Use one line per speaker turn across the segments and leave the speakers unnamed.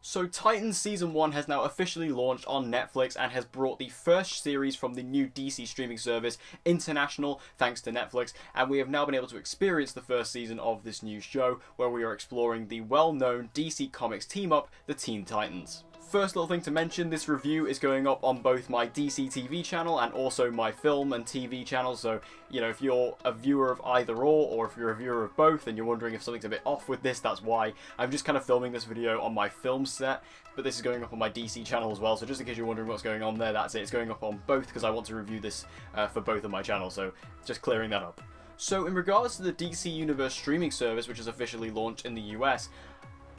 So Titans Season 1 has now officially launched on Netflix and has brought the first series from the new DC streaming service international thanks to Netflix, and we have now been able to experience the first season of this new show where we are exploring the well-known DC Comics team-up, the Teen Titans. First little thing to mention, this review is going up on both my DC TV channel and also my film and TV channel, so, you know, if you're a viewer of either or if you're a viewer of both and you're wondering if something's a bit off with this, that's why. I'm just kind of filming this video on my film set, but this is going up on my DC channel as well, so just in case you're wondering what's going on there, that's it. It's going up on both because I want to review this for both of my channels, so just clearing that up. So in regards to the DC Universe streaming service, which is officially launched in the US,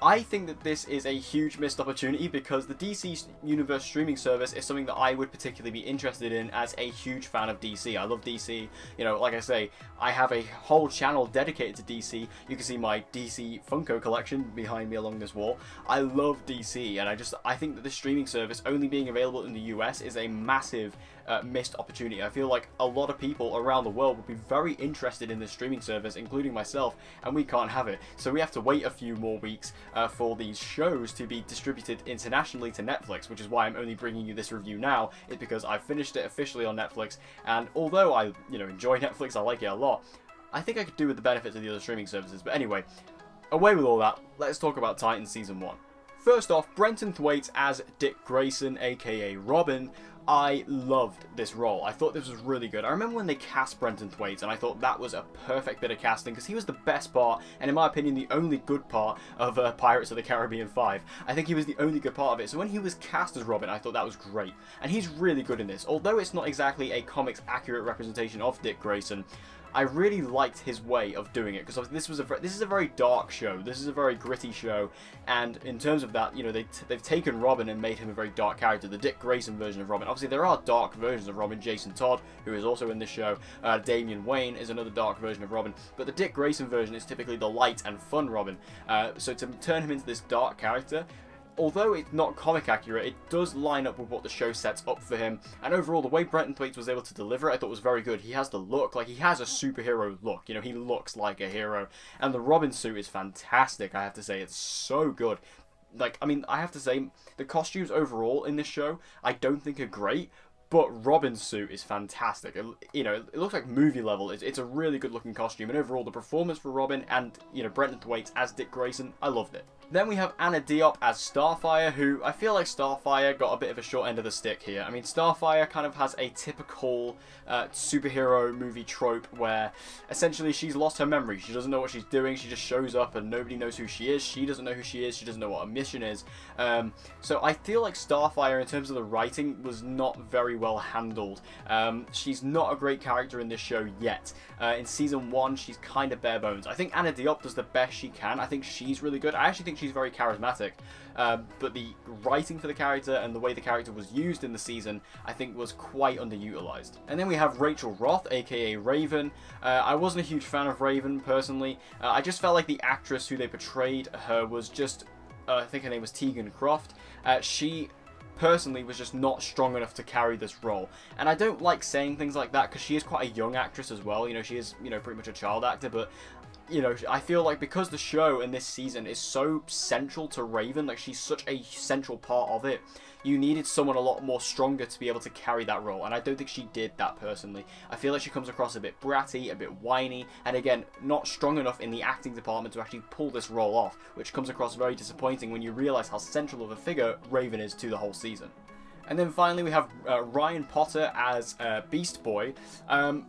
I think that this is a huge missed opportunity because the DC Universe streaming service is something that I would particularly be interested in as a huge fan of DC. I love DC. You know, like I say, I have a whole channel dedicated to DC. You can see my DC Funko collection behind me along this wall. I love DC, and I think that this streaming service only being available in the US is a massive missed opportunity. I feel like a lot of people around the world would be very interested in this streaming service, including myself, and we can't have it. So we have to wait a few more weeks for these shows to be distributed internationally to Netflix, which is why I'm only bringing you this review now, is because I finished it officially on Netflix, and although I, enjoy Netflix, I like it a lot, I think I could do with the benefits of the other streaming services. But anyway, away with all that, let's talk about Titans Season 1. First off, Brenton Thwaites as Dick Grayson, aka Robin. I loved this role. I thought this was really good. I remember when they cast Brenton Thwaites, and I thought that was a perfect bit of casting because he was the best part, and in my opinion, the only good part of Pirates of the Caribbean 5. I think he was the only good part of it. So when he was cast as Robin, I thought that was great. And he's really good in this. Although it's not exactly a comics accurate representation of Dick Grayson, I really liked his way of doing it because this is a very dark show. This is a very gritty show, and in terms of that, they've taken Robin and made him a very dark character, the Dick Grayson version of Robin. Obviously, there are dark versions of Robin. Jason Todd, who is also in this show, Damian Wayne is another dark version of Robin, but the Dick Grayson version is typically the light and fun Robin. So to turn him into this dark character, although it's not comic accurate, it does line up with what the show sets up for him, and overall the way Brenton Thwaites was able to deliver it I thought was very good. He has the look, he has a superhero look, he looks like a hero, and the Robin suit is fantastic, I have to say. It's so good. I have to say, the costumes overall in this show I don't think are great, but Robin's suit is fantastic. It looks like movie level. It's a really good looking costume, and overall the performance for Robin and Brenton Thwaites as Dick Grayson, I loved it. Then we have Anna Diop as Starfire, who I feel like Starfire got a bit of a short end of the stick here. I mean, Starfire kind of has a typical superhero movie trope where essentially she's lost her memory. She doesn't know what she's doing. She just shows up and nobody knows who she is. She doesn't know who she is. She doesn't know what her mission is. So I feel like Starfire, in terms of the writing, was not very well handled. She's not a great character in this show yet. In Season 1, she's kind of bare bones. I think Anna Diop does the best she can. I think she's really good. I actually think she's very charismatic, but the writing for the character and the way the character was used in the season I think was quite underutilized. And then we have Rachel Roth, aka Raven. I wasn't a huge fan of Raven personally. I just felt like the actress who they portrayed her was just, I think her name was Tegan Croft. She personally was just not strong enough to carry this role, and I don't like saying things like that because she is quite a young actress as well. She is pretty much a child actor, but I feel like because the show and this season is so central to Raven, she's such a central part of it, you needed someone a lot more stronger to be able to carry that role, and I don't think she did that personally. I feel like she comes across a bit bratty, a bit whiny, and again, not strong enough in the acting department to actually pull this role off, which comes across very disappointing when you realise how central of a figure Raven is to the whole season. And then finally we have Ryan Potter as Beast Boy.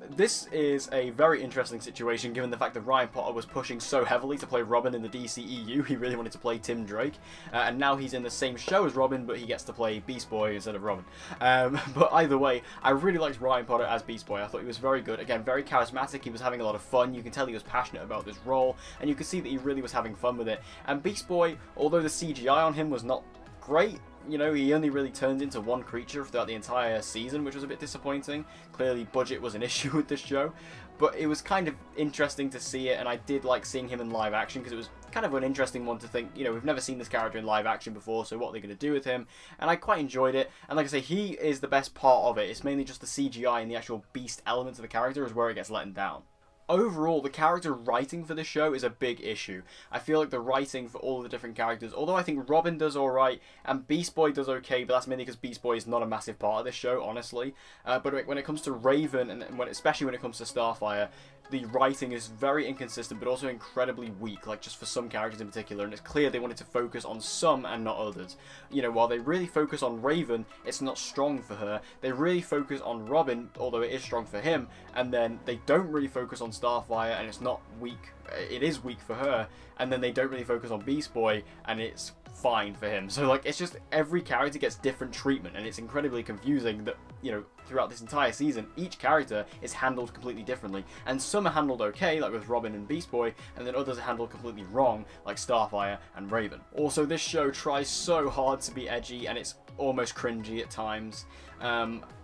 This is a very interesting situation given the fact that Ryan Potter was pushing so heavily to play Robin in the DCEU. He really wanted to play Tim Drake, and now he's in the same show as Robin, but he gets to play Beast Boy instead of Robin. But either way, I really liked Ryan Potter as Beast Boy. I thought he was very good. Again, very charismatic. He was having a lot of fun. You can tell he was passionate about this role, and you can see that he really was having fun with it. And Beast Boy, although the CGI on him was not great, he only really turned into one creature throughout the entire season, which was a bit disappointing. Clearly, budget was an issue with this show, but it was kind of interesting to see it, and I did like seeing him in live action because it was kind of an interesting one to think, we've never seen this character in live action before, so what are they going to do with him? And I quite enjoyed it, and like I say, he is the best part of it. It's mainly just the CGI and the actual beast elements of the character is where it gets letting down. overall, the character writing for this show is a big issue. I feel like the writing for all of the different characters, although I think Robin does alright and Beast Boy does okay, but that's mainly because Beast Boy is not a massive part of this show, honestly. But when it comes to Raven, and especially when it comes to Starfire, the writing is very inconsistent, but also incredibly weak, like just for some characters in particular, and it's clear they wanted to focus on some and not others. You know, while they really focus on Raven, it's not strong for her. They really focus on Robin, although it is strong for him, and then they don't really focus on Starfire, and it's not weak. It is weak for her, and then they don't really focus on Beast Boy, and it's fine for him. So, like, it's just every character gets different treatment, and it's incredibly confusing that, you know, throughout this entire season, each character is handled completely differently, and some are handled okay, like with Robin and Beast Boy, and then others are handled completely wrong, like Starfire and Raven. Also, this show tries so hard to be edgy, and it's almost cringy at times.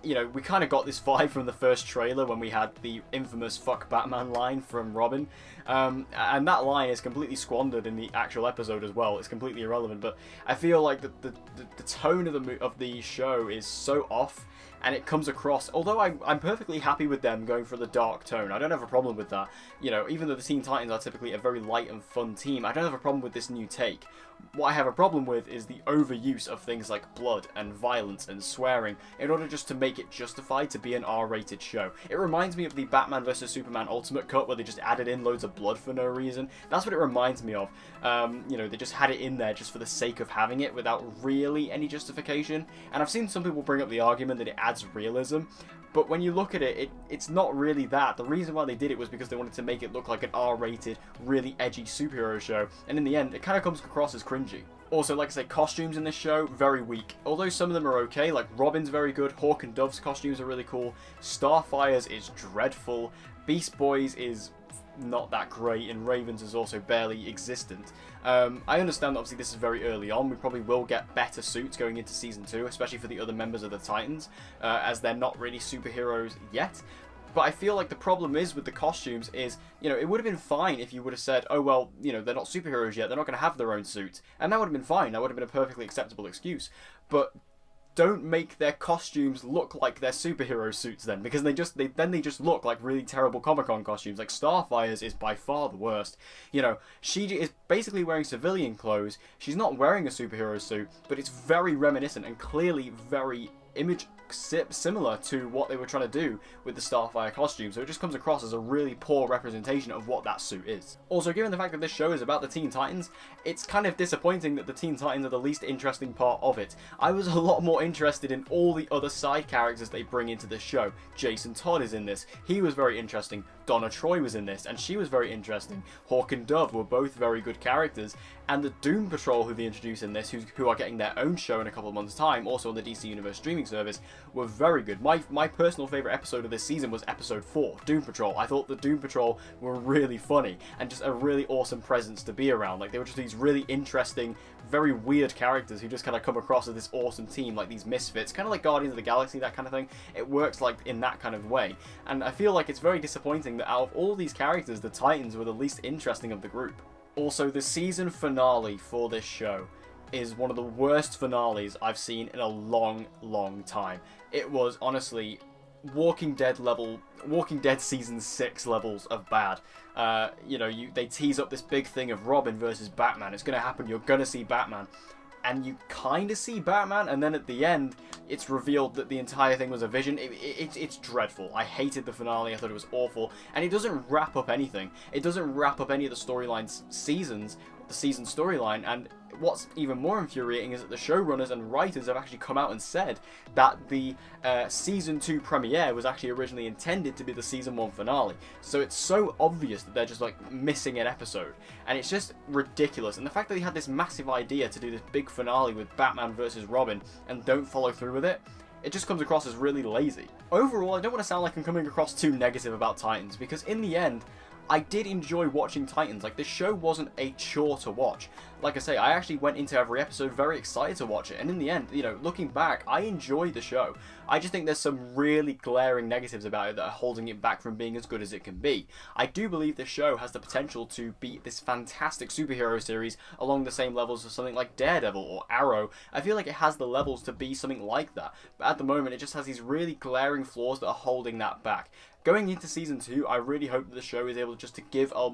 You know, we kind of got this vibe from the first trailer when we had the infamous "fuck Batman" line from Robin, and that line is completely squandered in the actual episode as well. It's completely irrelevant, but I feel like the tone of the show is so off, and it comes across, although I'm perfectly happy with them going for the dark tone. I don't have a problem with that. You know, even though the Teen Titans are typically a very light and fun team, I don't have a problem with this new take. What I have a problem with is the overuse of things like blood and violence and swearing in order just to make it justified to be an R-rated show. It reminds me of the Batman vs Superman Ultimate Cut, where they just added in loads of blood for no reason. That's what it reminds me of. You know, they just had it in there just for the sake of having it without really any justification. And I've seen some people bring up the argument that it adds realism, but when you look at it, it's not really that. The reason why they did it was because they wanted to make it look like an R-rated, really edgy superhero show, and in the end, it kind of comes across as cringy. Also, like I say, costumes in this show, very weak. Although some of them are okay, like Robin's very good, Hawk and Dove's costumes are really cool, Starfire's is dreadful, Beast Boy's is not that great, and Raven's is also barely existent. I understand that obviously this is very early on. We probably will get better suits going into Season 2, especially for the other members of the Titans, as they're not really superheroes yet. But I feel like the problem is with the costumes is, you know, it would have been fine if you would have said, oh, well, you know, they're not superheroes yet, they're not going to have their own suits. And that would have been fine. That would have been a perfectly acceptable excuse. But don't make their costumes look like their superhero suits then, because they just look like really terrible Comic-Con costumes. Like Starfire's is by far the worst. You know, she is basically wearing civilian clothes. She's not wearing a superhero suit, but it's very reminiscent and clearly very similar to what they were trying to do with the Starfire costume, so it just comes across as a really poor representation of what that suit is. Also, given the fact that this show is about the Teen Titans, it's kind of disappointing that the Teen Titans are the least interesting part of it. I was a lot more interested in all the other side characters they bring into this show. Jason Todd is in this. He was very interesting. Donna Troy was in this, and she was very interesting. Hawk and Dove were both very good characters, and the Doom Patrol, who they introduced in this, who are getting their own show in a couple of months' time, also on the DC Universe streaming service, were very good. My personal favourite episode of this season was episode 4, Doom Patrol. I thought the Doom Patrol were really funny, and just a really awesome presence to be around. Like, they were just these really interesting, very weird characters who just kind of come across as this awesome team, like these misfits, kind of like Guardians of the Galaxy, that kind of thing. It works like in that kind of way, and I feel like it's very disappointing that out of all these characters, the Titans were the least interesting of the group. Also, the season finale for this show is one of the worst finales I've seen in a long, long time. It was honestly Walking Dead season 6 levels of bad. You know, they tease up this big thing of Robin versus Batman. It's going to happen. You're going to see Batman. And you kind of see Batman, and then at the end, it's revealed that the entire thing was a vision. It's dreadful. I hated the finale. I thought it was awful. And it doesn't wrap up anything. It doesn't wrap up any of the storylines, the season storyline, and what's even more infuriating is that the showrunners and writers have actually come out and said that the Season 2 premiere was actually originally intended to be the Season 1 finale. So it's so obvious that they're just like missing an episode. And it's just ridiculous. And the fact that they had this massive idea to do this big finale with Batman versus Robin and don't follow through with it, it just comes across as really lazy. Overall, I don't want to sound like I'm coming across too negative about Titans, because in the end, I did enjoy watching Titans. Like, this show wasn't a chore to watch. Like I say, I actually went into every episode very excited to watch it, and in the end, you know, looking back, I enjoyed the show. I just think there's some really glaring negatives about it that are holding it back from being as good as it can be. I do believe this show has the potential to be this fantastic superhero series along the same levels as something like Daredevil or Arrow. I feel like it has the levels to be something like that, but at the moment it just has these really glaring flaws that are holding that back. going into season 2, I really hope that the show is able just to give a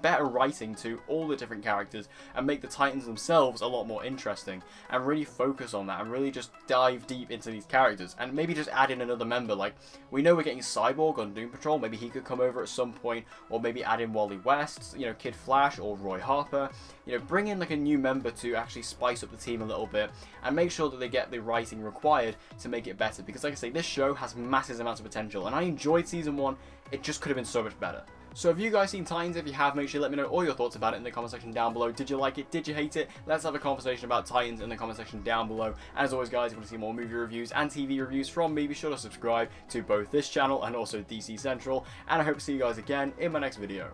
better writing to all the different characters and make the Titans themselves a lot more interesting, and really focus on that and really just dive deep into these characters, and maybe just add in another member. Like, we know we're getting Cyborg on Doom Patrol, maybe he could come over at some point, or maybe add in Wally West, you know, Kid Flash or Roy Harper, you know, bring in like a new member to actually spice up the team a little bit and make sure that they get the writing required to make it better, because like I say, this show has massive amounts of potential and I enjoyed season 1. It just could have been so much better. So have you guys seen Titans? If you have, make sure you let me know all your thoughts about it in the comment section down below. Did you like it? Did you hate it? Let's have a conversation about Titans in the comment section down below. And as always guys, if you want to see more movie reviews and TV reviews from me, be sure to subscribe to both this channel and also DC Central. And I hope to see you guys again in my next video.